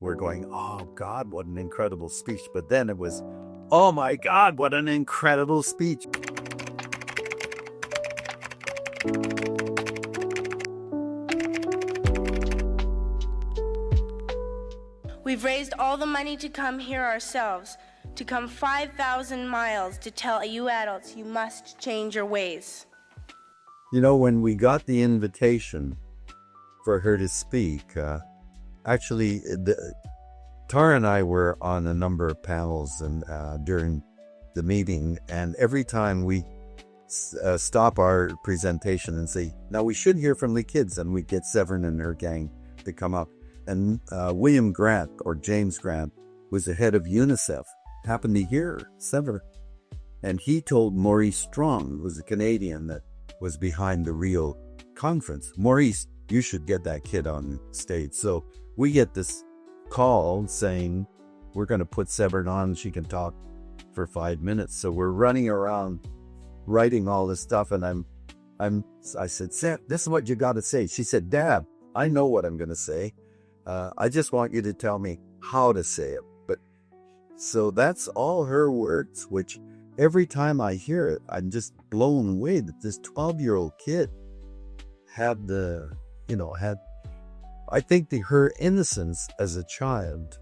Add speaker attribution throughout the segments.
Speaker 1: we're going, oh God, what an incredible speech. But then it was, oh my God, what an incredible speech.
Speaker 2: We've raised all the money to come here ourselves, to come 5,000 miles to tell you adults you must change your ways.
Speaker 1: You know, when we got the invitation for her to speak, actually, Tara and I were on a number of panels and during the meeting, and every time we stop our presentation and say, now we should hear from the kids, and we get Severn and her gang to come up. And William Grant, or James Grant, was the head of UNICEF, happened to hear Severn. And he told Maurice Strong, who was a Canadian that was behind the Rio conference, Maurice, you should get that kid on stage. So we get this call saying, we're going to put Severn on, she can talk for 5 minutes. So we're running around writing all this stuff. And I said, Sam, this is what you got to say. She said, Dad, I know what I'm going to say. I just want you to tell me how to say it. But so that's all her words, which every time I hear it, I'm just blown away that this 12-year-old kid had I think her innocence as a child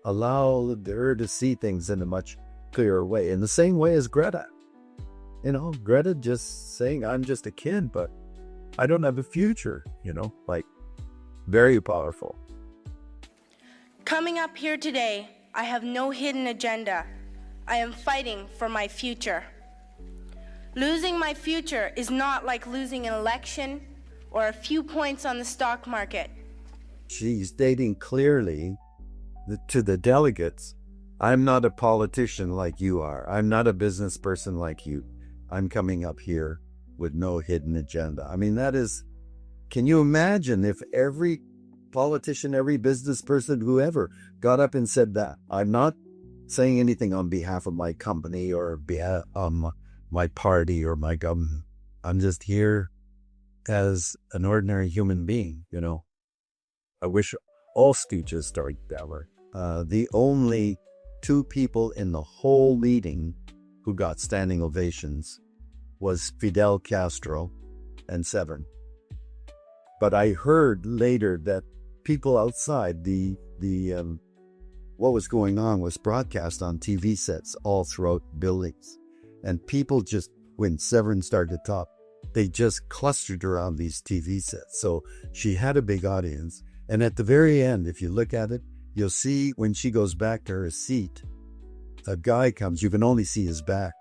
Speaker 1: allowed her to see things in a much clearer way, in the same way as Greta. Greta just saying, I'm just a kid, but I don't have a future, very powerful.
Speaker 2: Coming up here today, I have no hidden agenda. I am fighting for my future. Losing my future is not like losing an election or a few points on the stock market.
Speaker 1: She's stating clearly to the delegates, I'm not a politician like you are. I'm not a business person like you. I'm coming up here with no hidden agenda. I mean, can you imagine if every politician, every business person, whoever got up and said that? I'm not saying anything on behalf of my company or behalf my party or my government. I'm just here as an ordinary human being, I wish all speeches started that way. The only two people in the whole meeting who got standing ovations was Fidel Castro and Severn. But I heard later that people outside what was going on was broadcast on TV sets all throughout buildings. And people just, when Severn started to talk, they just clustered around these TV sets. So she had a big audience. And at the very end, if you look at it, you'll see when she goes back to her seat, a guy comes, you can only see his back,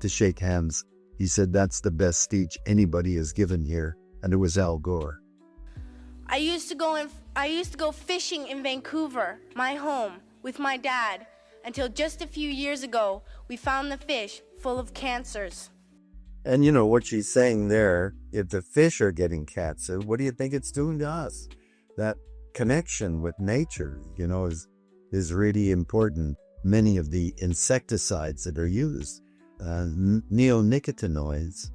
Speaker 1: to shake hands. He said, that's the best speech anybody has given here. And it was Al Gore.
Speaker 2: I used to go fishing in Vancouver, my home, with my dad, until just a few years ago, we found the fish full of cancers.
Speaker 1: And what she's saying there, if the fish are getting cancer, what do you think it's doing to us? That connection with nature, is really important. Many of the insecticides that are used, neonicotinoids,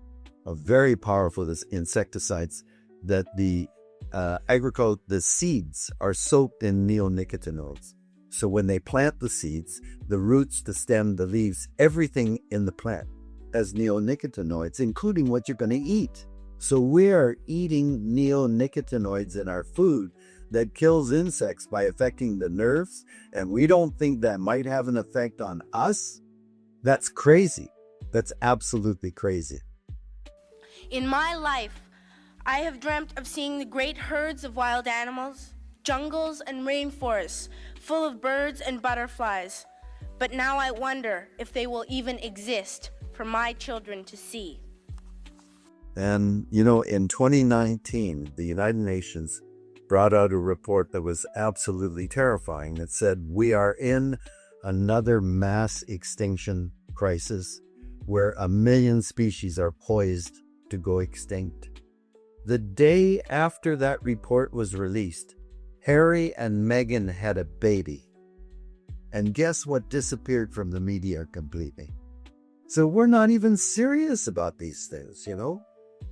Speaker 1: are very powerful insecticides that the seeds are soaked in neonicotinoids. So when they plant the seeds, the roots, the stem, the leaves, everything in the plant has neonicotinoids, including what you're going to eat. So we are eating neonicotinoids in our food that kills insects by affecting the nerves, and we don't think that might have an effect on us? That's crazy. That's absolutely crazy.
Speaker 2: In my life, I have dreamt of seeing the great herds of wild animals, jungles and rainforests full of birds and butterflies. But now I wonder if they will even exist for my children to see.
Speaker 1: And, in 2019, the United Nations brought out a report that was absolutely terrifying. It said, we are in another mass extinction crisis where 1 million species are poised to go extinct. The day after that report was released, Harry and Meghan had a baby. And guess what disappeared from the media completely? So we're not even serious about these things,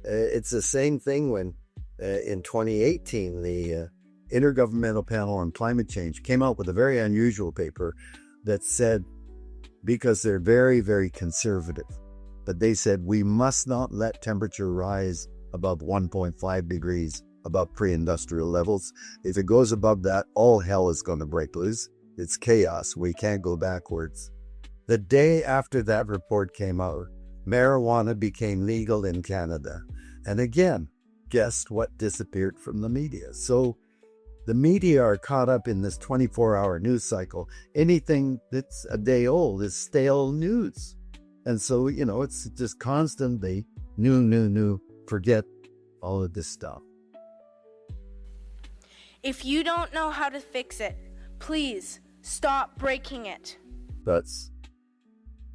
Speaker 1: It's the same thing when in 2018, the Intergovernmental Panel on Climate Change came out with a very unusual paper that said, because they're very, very conservative, but they said we must not let temperature rise above 1.5 degrees above pre-industrial levels. If it goes above that, all hell is going to break loose. It's chaos. We can't go backwards. The day after that report came out, marijuana became legal in Canada. And again, guess what disappeared from the media? So the media are caught up in this 24-hour news cycle. Anything that's a day old is stale news. And so, it's just constantly new, forget all of this stuff.
Speaker 2: If you don't know how to fix it, please stop breaking it.
Speaker 1: That's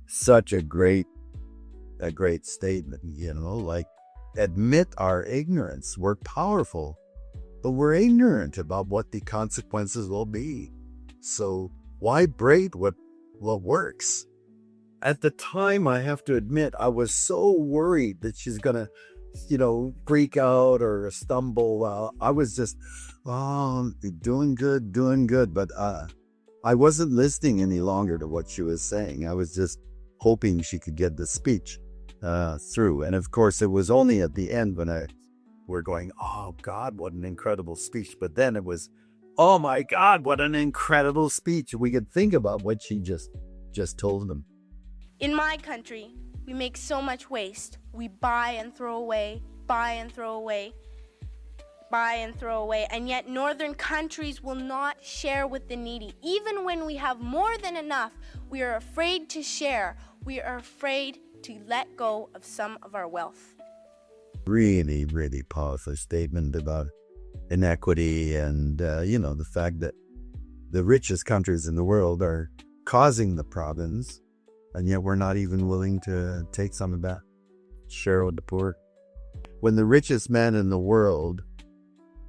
Speaker 1: such a great statement, like admit our ignorance. We're powerful, but we're ignorant about what the consequences will be. So why break what works? At the time, I have to admit, I was so worried that she's going to, freak out or stumble. I was just, doing good. But I wasn't listening any longer to what she was saying. I was just hoping she could get the speech through. And of course, it was only at the end when we're going, oh God, what an incredible speech. But then it was, oh my God, what an incredible speech. We could think about what she just told them.
Speaker 2: In my country, we make so much waste. We buy and throw away, buy and throw away, buy and throw away. And yet northern countries will not share with the needy. Even when we have more than enough, we are afraid to share. We are afraid to let go of some of our wealth.
Speaker 1: Really, really powerful statement about inequity and, the fact that the richest countries in the world are causing the problems. And yet we're not even willing to take some of that, share with the poor. When the richest man in the world,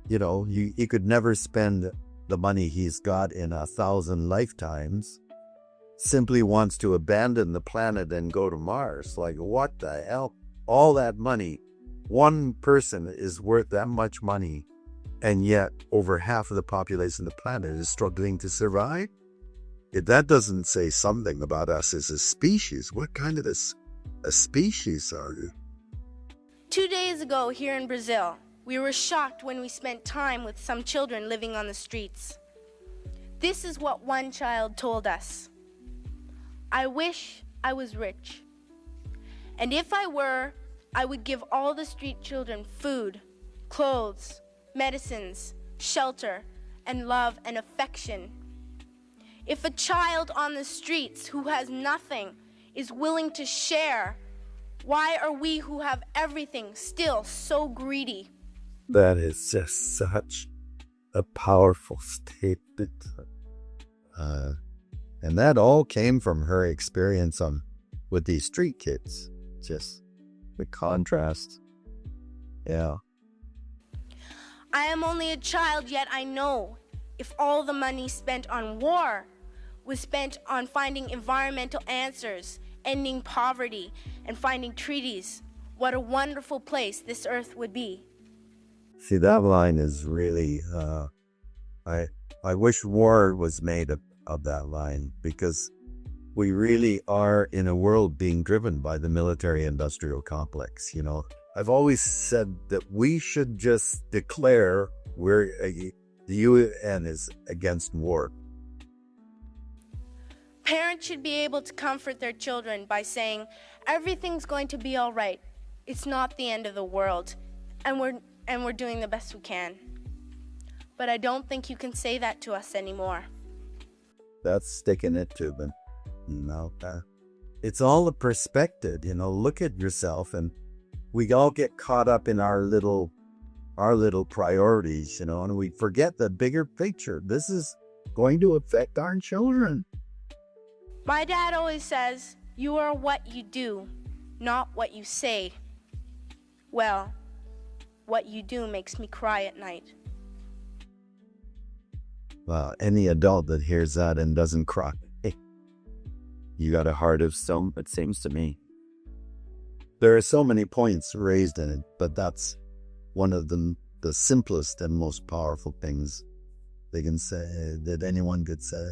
Speaker 1: he could never spend the money he's got in 1,000 lifetimes, simply wants to abandon the planet and go to Mars. Like, what the hell? All that money, one person is worth that much money, and yet over half of the population of the planet is struggling to survive? If that doesn't say something about us as a species, what kind of a species are you?
Speaker 2: 2 days ago here in Brazil, we were shocked when we spent time with some children living on the streets. This is what one child told us. I wish I was rich. And if I were, I would give all the street children food, clothes, medicines, shelter, and love and affection. If a child on the streets who has nothing is willing to share, why are we who have everything still so greedy?
Speaker 1: That is just such a powerful statement. And that all came from her experience with these street kids. Just the contrast. Yeah.
Speaker 2: I am only a child, yet I know if all the money spent on war was spent on finding environmental answers, ending poverty, and finding treaties, what a wonderful place this earth would be.
Speaker 1: See, that line is really, I wish war was made of that line, because we really are in a world being driven by the military-industrial complex. I've always said that we should just declare the UN is against war.
Speaker 2: Parents should be able to comfort their children by saying, everything's going to be all right. It's not the end of the world, and we're doing the best we can. But I don't think you can say that to us anymore.
Speaker 1: That's sticking it to them. It's all a perspective, look at yourself, and we all get caught up in our little priorities, and we forget the bigger picture. This is going to affect our children.
Speaker 2: My dad always says, you are what you do, not what you say. Well, what you do makes me cry at night.
Speaker 1: Well, any adult that hears that and doesn't cry, you got a heart of stone, it seems to me. There are so many points raised in it, but that's one of the simplest and most powerful things they can say that anyone could say.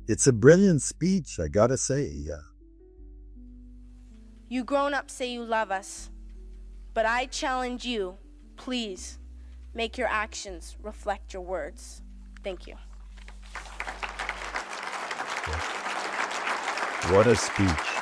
Speaker 1: It's a brilliant speech, I gotta say.
Speaker 2: You grown-ups say you love us, but I challenge you, please, make your actions reflect your words. Thank you.
Speaker 1: What a speech.